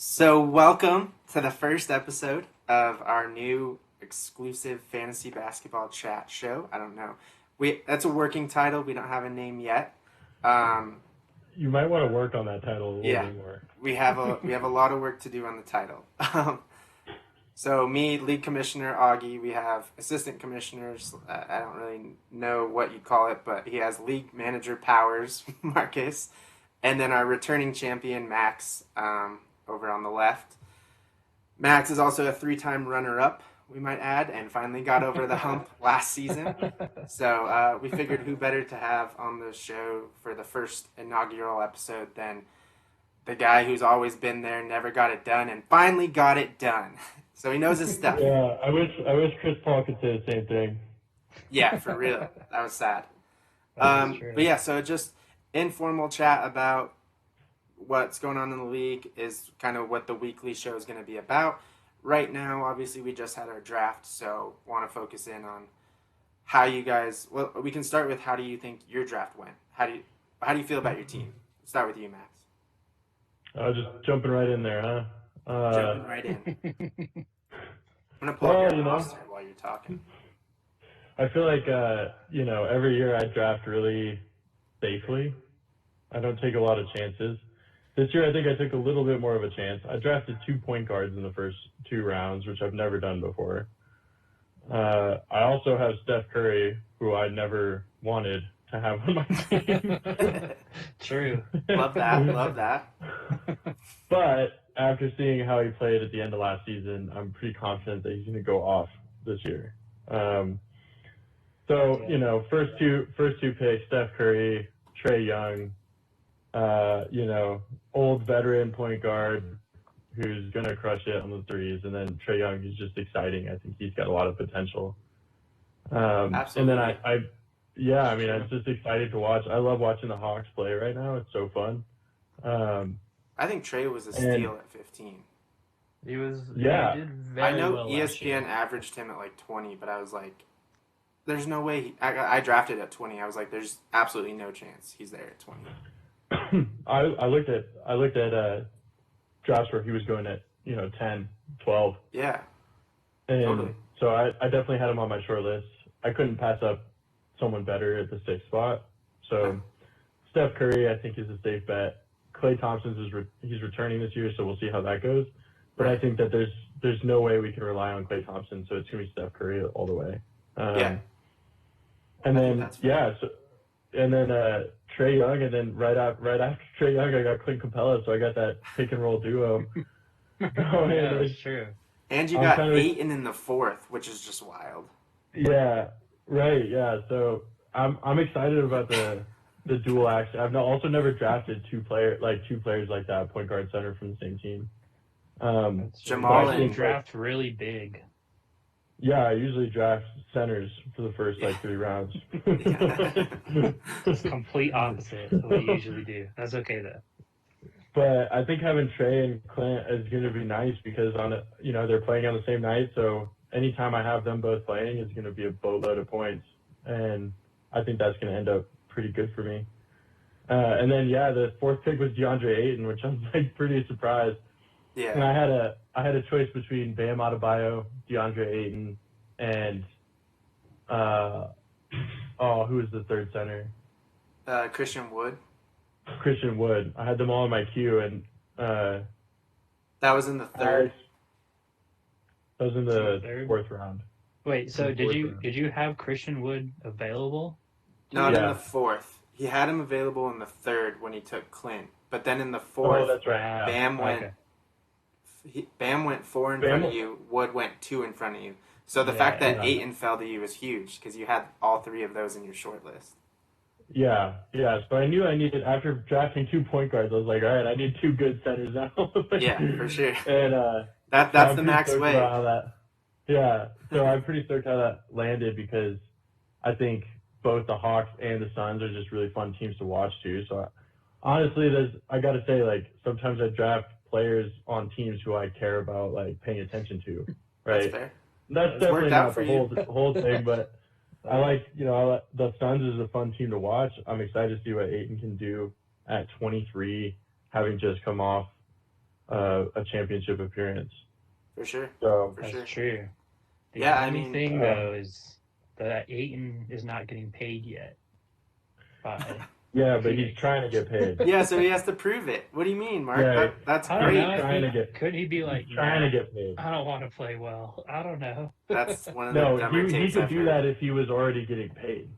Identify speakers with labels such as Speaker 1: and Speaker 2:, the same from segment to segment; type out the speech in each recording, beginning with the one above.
Speaker 1: So, welcome to the first episode of our new exclusive fantasy basketball chat show. I don't know. That's a working title. We don't have a name yet. Um,
Speaker 2: You might want to work on that title a little
Speaker 1: yeah,
Speaker 2: bit more.
Speaker 1: we have a lot of work to do on the title. So, me, lead commissioner Augie. We have assistant commissioners. I don't really know what you'd call it, but he has league manager powers, Marcus, and then our returning champion Max over on the left. Max is also a three-time runner-up, we might add, and finally got over the hump last season. So we figured who better to have on the show for the first inaugural episode than the guy who's always been there, never got it done, and finally got it done. So he knows his stuff.
Speaker 2: Yeah, I wish Chris Paul could say the same thing.
Speaker 1: Yeah, for real. That was sad.
Speaker 3: That is true.
Speaker 1: But yeah, so just informal chat about what's going on in the league is kind of what the weekly show is going to be about. Right now, obviously, we just had our draft, so want to focus in on how you guys. Well, we can start with how do you think your draft went? How do you feel about your team? Start with you, Max.
Speaker 2: Just jumping right in there, huh?
Speaker 1: Jumping right in. I'm gonna pull up your roster while you're talking.
Speaker 2: I feel like every year I draft really safely. I don't take a lot of chances. This year, I think I took a little bit more of a chance. I drafted 2 point guards in the first 2 rounds, which I've never done before. I also have Steph Curry, who I never wanted to have on my team.
Speaker 3: True.
Speaker 1: Love that.
Speaker 2: But after seeing how he played at the end of last season, I'm pretty confident that he's going to go off this year. First two picks, Steph Curry, Trae Young, old veteran point guard who's going to crush it on the threes. And then Trae Young is just exciting. I think he's got a lot of potential.
Speaker 1: Absolutely.
Speaker 2: And then I'm just excited to watch. I love watching the Hawks play right now. It's so fun.
Speaker 1: I think Trey was a steal at 15.
Speaker 3: He was.
Speaker 2: Yeah.
Speaker 3: He did very
Speaker 1: I know
Speaker 3: well last
Speaker 1: ESPN
Speaker 3: year.
Speaker 1: averaged him at like 20, but I was like, there's no way. I drafted at 20. I was like, there's absolutely no chance he's there at 20.
Speaker 2: I looked at drafts where he was going at 10, 12.
Speaker 1: Yeah.
Speaker 2: And
Speaker 1: Totally.
Speaker 2: so I definitely had him on my short list. I couldn't pass up someone better at the 6th spot. So Steph Curry, I think, is a safe bet. Klay Thompson's he's returning this year, so we'll see how that goes. But I think that there's no way we can rely on Klay Thompson, so it's gonna be Steph Curry all the way.
Speaker 1: Yeah.
Speaker 2: And
Speaker 1: I think
Speaker 2: then
Speaker 1: that's fair.
Speaker 2: Trae Young, and then right after Trae Young, I got Clint Capella, so I got that pick and roll duo going.
Speaker 3: Yeah, that's true.
Speaker 1: And you
Speaker 2: I'm
Speaker 1: got
Speaker 2: kind of-
Speaker 1: Ayton in the 4th, which is just wild.
Speaker 2: Yeah, right. Yeah, so I'm excited about the dual action. I've also never drafted two players like that, point guard center from the same team.
Speaker 3: That's true.
Speaker 1: Jamal
Speaker 3: You
Speaker 1: and-
Speaker 3: draft really big.
Speaker 2: Yeah, I usually draft centers for the first 3 rounds.
Speaker 3: It's complete opposite of what you usually do. That's okay though.
Speaker 2: But I think having Trey and Clint is going to be nice because they're playing on the same night. So anytime I have them both playing, it's going to be a boatload of points, and I think that's going to end up pretty good for me. And then the 4th pick was DeAndre Ayton, which I'm like pretty surprised.
Speaker 1: Yeah.
Speaker 2: And I had a choice between Bam Adebayo, DeAndre Ayton, and who was the 3rd center?
Speaker 1: Christian Wood.
Speaker 2: Christian Wood. I had them all in my queue, and
Speaker 1: That was in the 3rd.
Speaker 2: that was in the
Speaker 3: Third?
Speaker 2: 4th round.
Speaker 3: Wait, so
Speaker 2: The
Speaker 3: did
Speaker 2: 4th
Speaker 3: you
Speaker 2: round.
Speaker 3: did you have Christian Wood available?
Speaker 1: Not in
Speaker 2: Yeah.
Speaker 1: the 4th. He had him available in the 3rd when he took Clint. But then in the 4th,
Speaker 2: Oh, that's right.
Speaker 1: Bam went
Speaker 3: Okay.
Speaker 1: Bam went 4 in
Speaker 2: Bam-
Speaker 1: front of you. Wood went 2 in front of you. So the
Speaker 3: Yeah,
Speaker 1: fact that
Speaker 2: yeah.
Speaker 1: Ayton fell to you was huge because you had all 3 of those in your short list.
Speaker 2: Yeah. So I knew I needed, after drafting 2 point guards, I was like, all right, I need 2 good centers now.
Speaker 1: Yeah, for sure.
Speaker 2: And
Speaker 1: That's
Speaker 2: I'm
Speaker 1: the
Speaker 2: pretty
Speaker 1: Max
Speaker 2: stoked
Speaker 1: way.
Speaker 2: about how that. Yeah. So I'm pretty stoked how that landed because I think both the Hawks and the Suns are just really fun teams to watch too. So honestly, I got to say, like, sometimes I draft players on teams who I care about, like, paying attention to, right?
Speaker 1: That's fair.
Speaker 2: That's
Speaker 1: It's
Speaker 2: definitely
Speaker 1: worked out
Speaker 2: not
Speaker 1: for
Speaker 2: the whole thing, but I like, the Suns is a fun team to watch. I'm excited to see what Ayton can do at 23, having just come off a championship appearance.
Speaker 1: For sure.
Speaker 2: So
Speaker 1: For
Speaker 3: That's
Speaker 1: sure.
Speaker 3: true. The
Speaker 1: Yeah, I
Speaker 3: only
Speaker 1: mean,
Speaker 3: thing though is that Aiton is not getting paid yet by
Speaker 2: yeah, but he's
Speaker 3: Phoenix.
Speaker 2: trying to get paid.
Speaker 1: yeah, so he has to prove it. What do you mean, Mark?
Speaker 2: Yeah,
Speaker 1: That's
Speaker 3: I don't
Speaker 1: great.
Speaker 3: know.
Speaker 2: trying to get.
Speaker 3: Could he be like,
Speaker 2: He's trying to
Speaker 3: no,
Speaker 2: get paid.
Speaker 3: I don't want to play well. I don't know.
Speaker 1: That's one of the
Speaker 2: No,
Speaker 1: dumber
Speaker 2: he
Speaker 1: takes
Speaker 2: could
Speaker 1: I've
Speaker 2: do
Speaker 1: heard.
Speaker 2: that if he was already getting paid,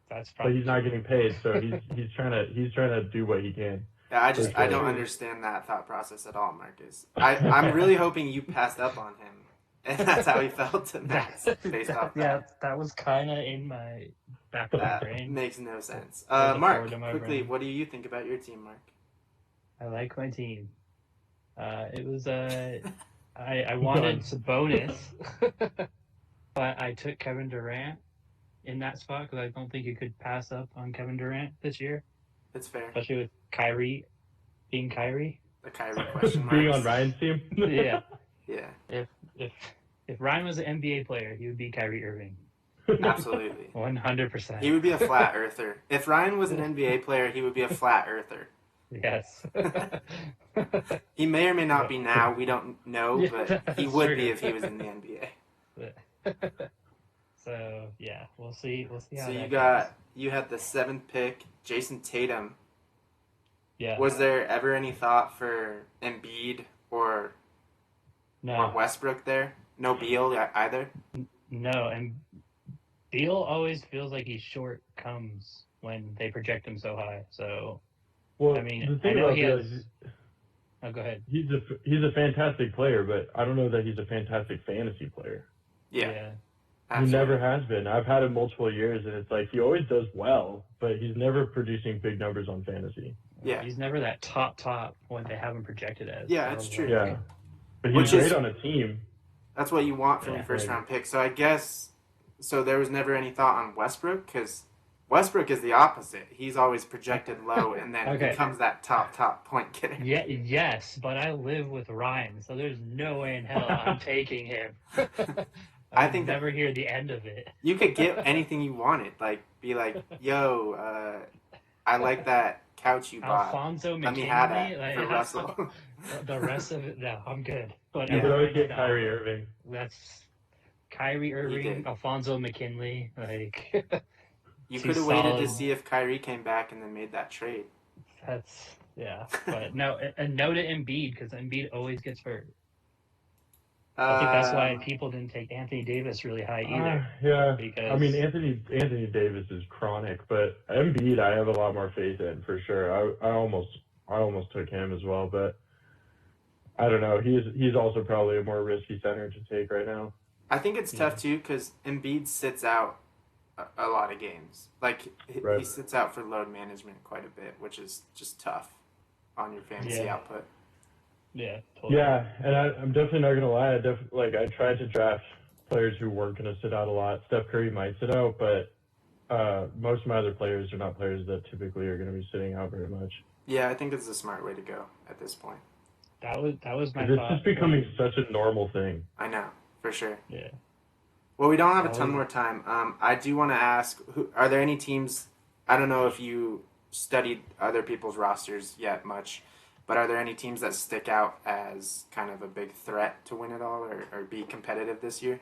Speaker 3: That's
Speaker 2: but
Speaker 3: probably
Speaker 2: he's not
Speaker 3: true.
Speaker 2: getting paid, so he's trying to do what he can.
Speaker 1: Yeah, I
Speaker 2: For
Speaker 1: I
Speaker 2: sure.
Speaker 1: don't understand that thought process at all, Marcus. I'm really hoping you passed up on him, and that's how he felt to Max based off
Speaker 3: Yeah,
Speaker 1: that.
Speaker 3: that was kind of in my back of my
Speaker 1: That
Speaker 3: brain.
Speaker 1: makes no sense.
Speaker 3: Or the
Speaker 1: Mark,
Speaker 3: forward of my
Speaker 1: quickly,
Speaker 3: brain.
Speaker 1: what do you think about your team, Mark?
Speaker 3: I like my team. It was I wanted Sabonis, but I took Kevin Durant in that spot because I don't think you could pass up on Kevin Durant this year,
Speaker 1: It's fair.
Speaker 3: especially with Kyrie being Kyrie.
Speaker 1: The Kyrie question marks.
Speaker 2: Being on Ryan's team.
Speaker 3: Yeah,
Speaker 1: Yeah,
Speaker 3: if Ryan was an NBA player, he would be Kyrie Irving,
Speaker 1: absolutely.
Speaker 3: 100%.
Speaker 1: He would be a flat earther. If Ryan was an NBA player, he would be a flat earther.
Speaker 3: Yes.
Speaker 1: He may or may not be now. We don't know,
Speaker 3: Yeah,
Speaker 1: but he
Speaker 3: that's
Speaker 1: would
Speaker 3: true.
Speaker 1: be if he was in the NBA.
Speaker 3: So yeah, we'll see. We'll see how
Speaker 1: So
Speaker 3: that
Speaker 1: you had the 7th pick, Jason Tatum.
Speaker 3: goes. Yeah.
Speaker 1: Was there ever any thought for Embiid or
Speaker 3: No.
Speaker 1: Westbrook there? No Beal either.
Speaker 3: No, and Beal always feels like he short comes when they project him so high. So
Speaker 2: Well,
Speaker 3: I mean,
Speaker 2: the thing
Speaker 3: I know
Speaker 2: about
Speaker 3: he
Speaker 2: Beal
Speaker 3: has.
Speaker 2: is
Speaker 3: Oh, go ahead.
Speaker 2: he's a fantastic player, but I don't know that he's a fantastic fantasy player.
Speaker 1: Yeah,
Speaker 2: He
Speaker 1: absolutely.
Speaker 2: never has been. I've had him multiple years, and it's like he always does well, but he's never producing big numbers on fantasy.
Speaker 1: Yeah.
Speaker 3: He's never that top when they have him projected as.
Speaker 1: Yeah,
Speaker 3: So
Speaker 1: it's
Speaker 3: it's
Speaker 1: true.
Speaker 2: Yeah, but
Speaker 1: Which
Speaker 2: he's
Speaker 1: is-
Speaker 2: great on a team.
Speaker 1: That's what you want from
Speaker 3: Yeah.
Speaker 1: your first round pick. So I guess there was never any thought on Westbrook because Westbrook is the opposite. He's always projected low and then
Speaker 3: Okay.
Speaker 1: becomes that top point getter.
Speaker 3: Yeah, yes, but I live with Ryan, so there's no way in hell I'm taking him.
Speaker 1: I
Speaker 3: I
Speaker 1: think that-
Speaker 3: never hear the end of it.
Speaker 1: You could get anything you wanted. Like be like, yo, I like that couch you bought.
Speaker 3: Alfonso
Speaker 1: Let me have
Speaker 3: McKinley,
Speaker 1: that for Russell.
Speaker 3: the rest of it, no, I'm good. But
Speaker 2: You could always
Speaker 3: everything
Speaker 2: get
Speaker 3: else,
Speaker 2: Kyrie Irving.
Speaker 3: That's Kyrie Irving,
Speaker 1: did.
Speaker 3: Alfonso McKinley. Like
Speaker 1: You
Speaker 3: Too
Speaker 1: could have waited to
Speaker 3: solid.
Speaker 1: see if Kyrie came back and then made that trade.
Speaker 3: that's yeah. But no, and no to Embiid because Embiid always gets hurt. I think that's why people didn't take Anthony Davis really high either.
Speaker 2: Yeah,
Speaker 3: Because
Speaker 2: I mean Anthony Davis is chronic, but Embiid I have a lot more faith in for sure. I almost took him as well, but I don't know. He's also probably a more risky center to take right now.
Speaker 1: I think it's tough too because Embiid sits out a lot of games. Like he
Speaker 2: Right.
Speaker 1: sits out for load management quite a bit, which is just tough on your fantasy
Speaker 3: Yeah.
Speaker 1: output.
Speaker 3: yeah, totally.
Speaker 2: Yeah, and I'm definitely not gonna lie. I tried to draft players who weren't gonna sit out a lot. Steph Curry might sit out, but most of my other players are not players that typically are gonna be sitting out very much.
Speaker 1: Yeah, I think it's a smart way to go at this point.
Speaker 3: That was my
Speaker 2: It's
Speaker 3: thought.
Speaker 2: just becoming such a normal thing.
Speaker 1: I know for sure.
Speaker 3: Yeah.
Speaker 1: Well, we don't have a
Speaker 3: That
Speaker 1: ton
Speaker 3: was-
Speaker 1: more time. I do want to ask: are there any teams? I don't know if you studied other people's rosters yet much, but are there any teams that stick out as kind of a big threat to win it all or be competitive this year?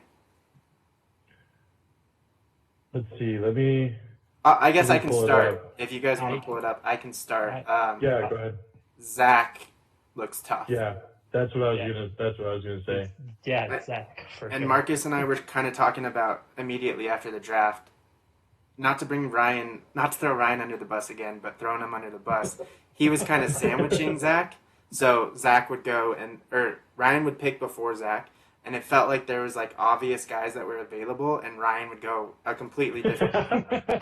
Speaker 2: Let's see. Let me.
Speaker 1: I guess
Speaker 2: Let
Speaker 1: I
Speaker 2: me
Speaker 1: can
Speaker 2: pull it
Speaker 1: start.
Speaker 2: up.
Speaker 1: If you guys want
Speaker 3: I-
Speaker 1: to pull it up, I can start.
Speaker 2: Yeah, go ahead.
Speaker 1: Zach looks tough.
Speaker 2: Yeah, that's what I was
Speaker 3: Yeah.
Speaker 2: gonna say.
Speaker 3: Yeah, it's Zach for
Speaker 1: And
Speaker 3: sure.
Speaker 1: Marcus and I were kind of talking about immediately after the draft, not to throw Ryan under the bus again, but throwing him under the bus. He was kind of sandwiching Zach. So Zach would go or Ryan would pick before Zach. And it felt like there was like obvious guys that were available, and Ryan would go a completely different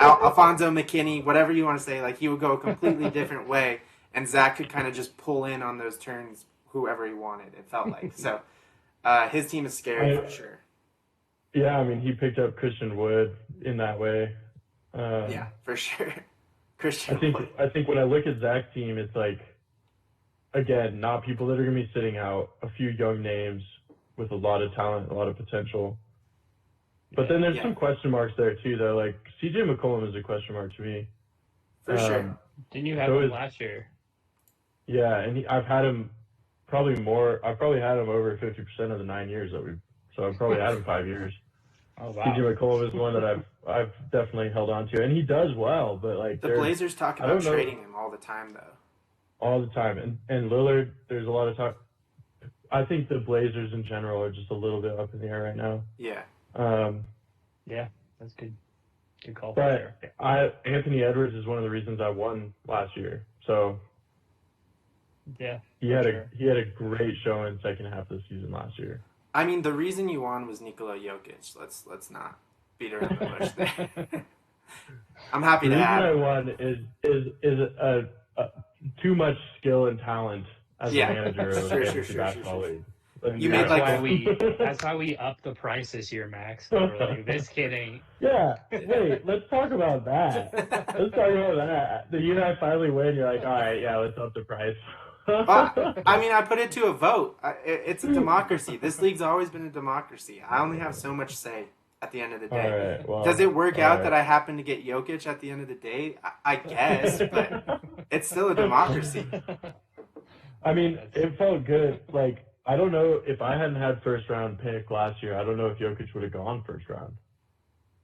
Speaker 1: Alfonso McKinney, whatever you want to say, like he would go a completely different way, and Zach could kind of just pull in on those turns whoever he wanted. It felt like so. His team is scary for sure.
Speaker 2: Yeah, I mean he picked up Christian Wood in that way.
Speaker 1: Yeah, for sure. Christian.
Speaker 2: I think when I look at Zach's team, it's like again not people that are gonna be sitting out. A few young names with a lot of talent, a lot of potential. But then there's
Speaker 1: Yeah.
Speaker 2: some question marks there too, though. Like CJ McCollum is a question mark to me.
Speaker 1: For sure.
Speaker 3: Didn't you have
Speaker 2: So
Speaker 3: him
Speaker 2: is-
Speaker 3: last year?
Speaker 2: Yeah, and I've had him probably more. I probably had him over 50% of the 9 years that we've. So I've probably had him 5 years.
Speaker 3: Oh wow.
Speaker 2: TJ McCollum is one that I've definitely held on to, and he does well. But like
Speaker 1: The Blazers talk
Speaker 2: I
Speaker 1: about
Speaker 2: don't know,
Speaker 1: trading him all the time, though.
Speaker 2: all the time, and Lillard. There's a lot of talk. I think the Blazers in general are just a little bit up in the air right now.
Speaker 1: Yeah.
Speaker 3: Yeah, that's good. Good call.
Speaker 2: But Anthony Edwards is one of the reasons I won last year. So
Speaker 3: yeah,
Speaker 2: he had a great showing second half of the season last year.
Speaker 1: I mean, the reason you won was Nikola Jokic. Let's not beat around the bush there. I'm happy to have.
Speaker 2: The reason I won is too much skill and talent as a manager of a fantasy basketball league.
Speaker 1: You made
Speaker 3: that's why we upped the price this year, Max. We're like, this kidding.
Speaker 2: Yeah. Wait, let's talk about that. Let's talk about that. The year I finally win, you're like, all right, yeah, let's up the price.
Speaker 1: I mean, I put it to a vote. It's a democracy. This league's always been a democracy. I only have so much say at the end of the day.
Speaker 2: Right, well,
Speaker 1: does it work out that I happen to get Jokic at the end of the day? I guess, but it's still a democracy.
Speaker 2: I mean, it felt good. Like, I don't know if I hadn't had first round pick last year. I don't know if Jokic would have gone first round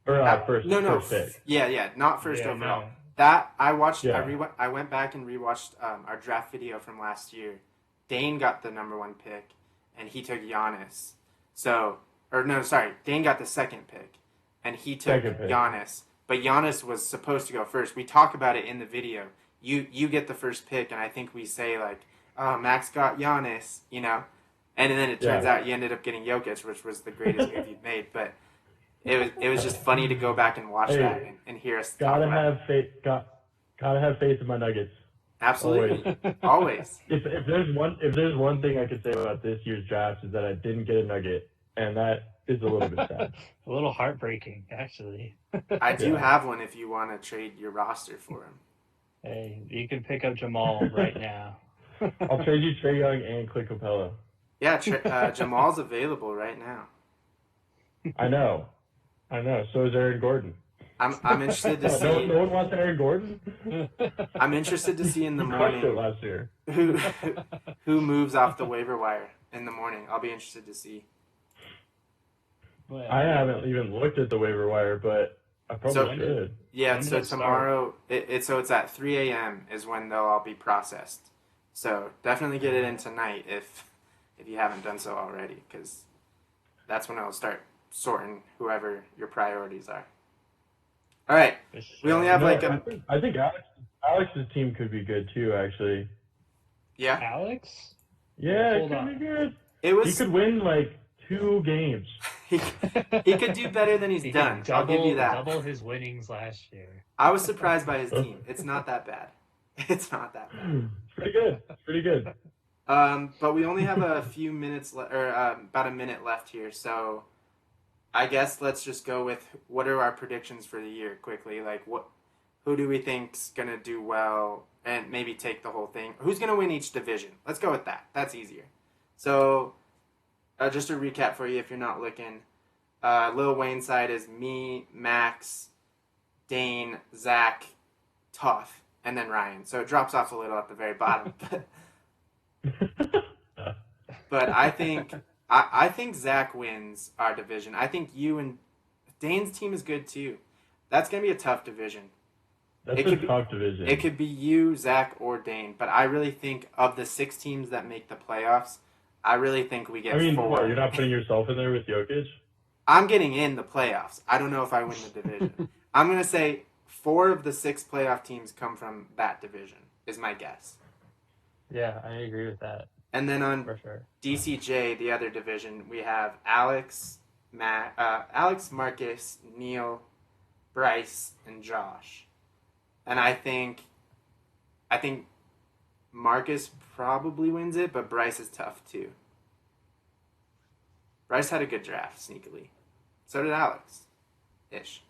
Speaker 2: or first pick.
Speaker 1: Yeah, not first overall.
Speaker 3: No.
Speaker 1: That I watched. Yeah. I went back and rewatched our draft video from last year. Dane got the number 1 pick, and he took Giannis. Dane got the 2nd pick, and he took Giannis. But Giannis was supposed to go first. We talk about it in the video. You get the first pick, and I think we say like, "Oh, Max got Giannis," you know, and then it turns out you ended up getting Jokic, which was the greatest move you've made. But it was just funny to go back and watch that and hear us.
Speaker 2: Gotta have faith. Gotta have faith in my Nuggets.
Speaker 1: Absolutely, always.
Speaker 2: If there's one thing I could say about this year's draft is that I didn't get a Nugget, and that is a little bit sad.
Speaker 3: A little heartbreaking, actually.
Speaker 1: I do have one if you want to trade your roster for him.
Speaker 3: Hey, you can pick up Jamal right now.
Speaker 2: I'll trade you Trae Young and Clint Capella.
Speaker 1: Yeah, Jamal's available right now.
Speaker 2: I know. So is Aaron Gordon.
Speaker 1: I'm interested to see.
Speaker 2: No one wants Aaron Gordon.
Speaker 1: I'm interested to see in the morning
Speaker 2: last year.
Speaker 1: who moves off the waiver wire in the morning. I'll be interested to see.
Speaker 2: I haven't even looked at the waiver wire, but I probably should.
Speaker 1: Yeah, so tomorrow, it's at 3 a.m. is when they'll all be processed. So definitely get it in tonight if you haven't done so already, because that's when it'll start sorting whoever your priorities are. All right, we only have
Speaker 2: I think Alex's team could be good too, actually.
Speaker 1: Yeah,
Speaker 3: Alex.
Speaker 2: Yeah, it could be good. He could win like 2 games.
Speaker 1: he could do better than he's done. I'll give you that.
Speaker 3: Double his winnings last year.
Speaker 1: I was surprised by his team. It's not that bad. It's pretty good. But we only have a few minutes, about a minute left here, so I guess let's just go with what are our predictions for the year quickly. Like, who do we think's gonna do well, and maybe take the whole thing? Who's gonna win each division? Let's go with that. That's easier. So, just a recap for you if you're not looking. Lil Wayne's side is me, Max, Dane, Zach, Toth, and then Ryan. So it drops off a little at the very bottom. But I think Zach wins our division. I think you and Dane's team is good too. That's gonna be a tough division.
Speaker 2: That's a tough division.
Speaker 1: It could be you, Zach, or Dane. But I really think of the 6 teams that make the playoffs, I really think we get 4.
Speaker 2: What, you're not putting yourself in there with Jokic?
Speaker 1: I'm getting in the playoffs. I don't know if I win the division. I'm gonna say 4 of the 6 playoff teams come from that division, is my guess.
Speaker 3: Yeah, I agree with that.
Speaker 1: And then on
Speaker 3: for sure.
Speaker 1: DCJ, the other division, we have Alex, Marcus, Neil, Bryce, and Josh. And I think Marcus probably wins it, but Bryce is tough too. Bryce had a good draft, sneakily. So did Alex. Ish.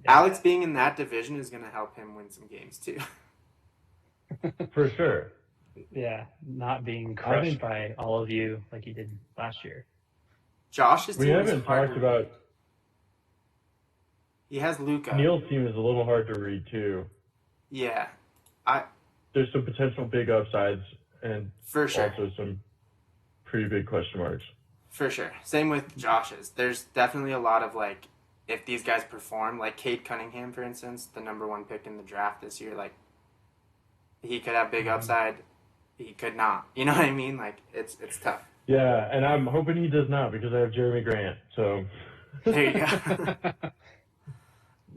Speaker 1: Yeah. Alex being in that division is going to help him win some games too.
Speaker 2: For sure.
Speaker 3: Yeah, not being crushed by all of you like he did last year.
Speaker 1: Josh's team.
Speaker 2: We haven't talked about.
Speaker 1: He has Luka.
Speaker 2: Neil's team is a little hard to read too.
Speaker 1: Yeah,
Speaker 2: there's some potential big upsides and
Speaker 1: for sure
Speaker 2: also some pretty big question marks.
Speaker 1: For sure. Same with Josh's. There's definitely a lot of like, if these guys perform, like Cade Cunningham, for instance, the number 1 pick in the draft this year, like he could have big upside, he could not. You know what I mean? Like it's tough.
Speaker 2: Yeah, and I'm hoping he does not because I have Jeremy Grant. So
Speaker 1: there you go.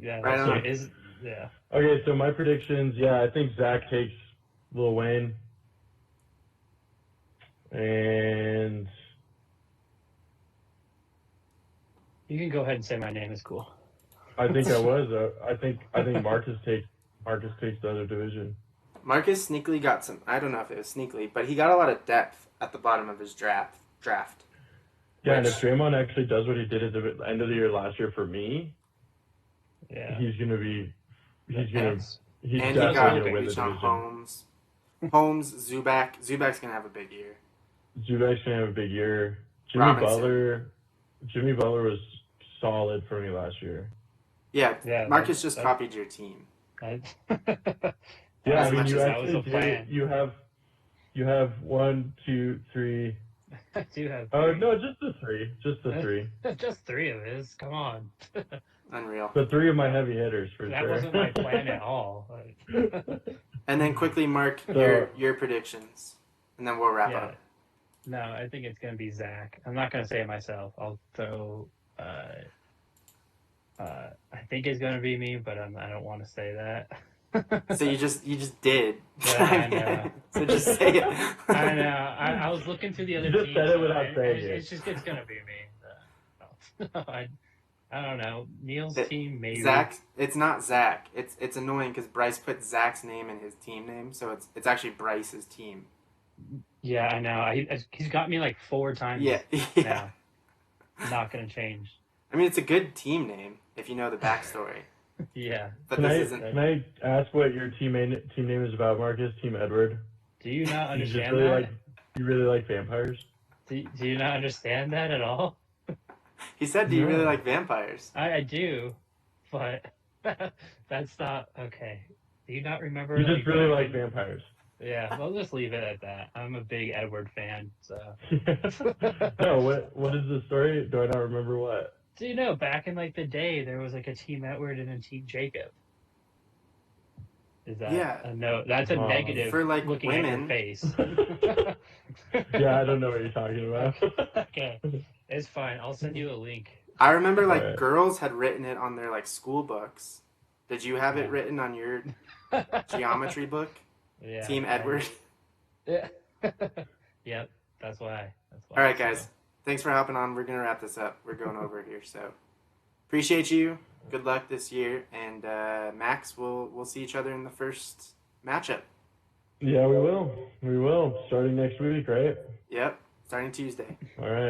Speaker 3: Yeah,
Speaker 1: right on.
Speaker 3: Yeah.
Speaker 2: Okay, so my predictions. Yeah, I think Zach takes Lil Wayne, and
Speaker 3: You can go ahead and say my name. It's cool.
Speaker 2: I think I was. I think Marcus takes the other division.
Speaker 1: Marcus sneakily got some. I don't know if it was sneakily, but he got a lot of depth at the bottom of his draft.
Speaker 2: Yeah, and if Draymond actually does what he did at the end of the year last year for me,
Speaker 3: yeah,
Speaker 2: he's
Speaker 1: and
Speaker 2: definitely
Speaker 1: he
Speaker 2: gonna
Speaker 1: got
Speaker 2: win the division.
Speaker 1: Holmes, Zubac. Zubac's gonna have a big year.
Speaker 2: Zubac's gonna have a big year. Jimmy Butler was solid for me last year.
Speaker 1: Yeah, Marcus just copied your team.
Speaker 2: Yeah, I mean, you actually did. You have 1, 2, 3.
Speaker 3: I do have.
Speaker 2: Oh no, just the three. Just
Speaker 3: 3 of his. Come on.
Speaker 1: Unreal.
Speaker 2: The 3 of my heavy hitters for
Speaker 3: that
Speaker 2: sure.
Speaker 3: That wasn't my plan at all.
Speaker 1: And then quickly, Mark, your predictions, and then we'll wrap up.
Speaker 3: No, I think it's gonna be Zach. I'm not gonna say it myself. I'll throw. I think it's gonna be me, but I don't want to say that.
Speaker 1: So you just did.
Speaker 3: Yeah, I know.
Speaker 1: So just say it.
Speaker 3: I know. I was looking through the other
Speaker 2: You
Speaker 3: teams.
Speaker 2: just said it without saying it.
Speaker 3: It's gonna be me. No, I don't know. Neil's team maybe.
Speaker 1: Zach. It's not Zach. It's annoying because Bryce put Zach's name in his team name, so it's actually Bryce's team.
Speaker 3: Yeah, I know. He's got me like 4 times.
Speaker 1: Yeah.
Speaker 3: Now. Not gonna change.
Speaker 1: I mean, it's a good team name if you know the backstory.
Speaker 3: Yeah.
Speaker 1: But
Speaker 2: can I ask what your team name is about, Marcus? Team Edward.
Speaker 3: Do you not understand
Speaker 2: you really like vampires?
Speaker 3: Do you not understand that at all?
Speaker 1: He said, "Do you really like vampires?"
Speaker 3: I do, but that's not okay. Do you not remember?
Speaker 2: You just really like vampires.
Speaker 3: Yeah, we'll just leave it at that. I'm a big Edward fan, so.
Speaker 2: No, what is the story? Do I not remember what?
Speaker 3: Do you know, back in like the day, there was like a Team Edward and a Team Jacob. Is that a no? That's a negative
Speaker 1: for like
Speaker 3: looking
Speaker 1: women.
Speaker 3: at your face.
Speaker 2: Yeah, I don't know what you're talking about.
Speaker 3: Okay, it's fine. I'll send you a link.
Speaker 1: I remember like girls had written it on their like school books. Did you have it written on your geometry book?
Speaker 3: Yeah.
Speaker 1: Team Edward.
Speaker 3: Yeah. Yep. That's why.
Speaker 1: All right, guys. Thanks for hopping on. We're gonna wrap this up. We're going over here, so appreciate you. Good luck this year, and Max, we'll see each other in the first matchup.
Speaker 2: Yeah, we will. Starting next week, right?
Speaker 1: Yep. Starting Tuesday.
Speaker 2: All right.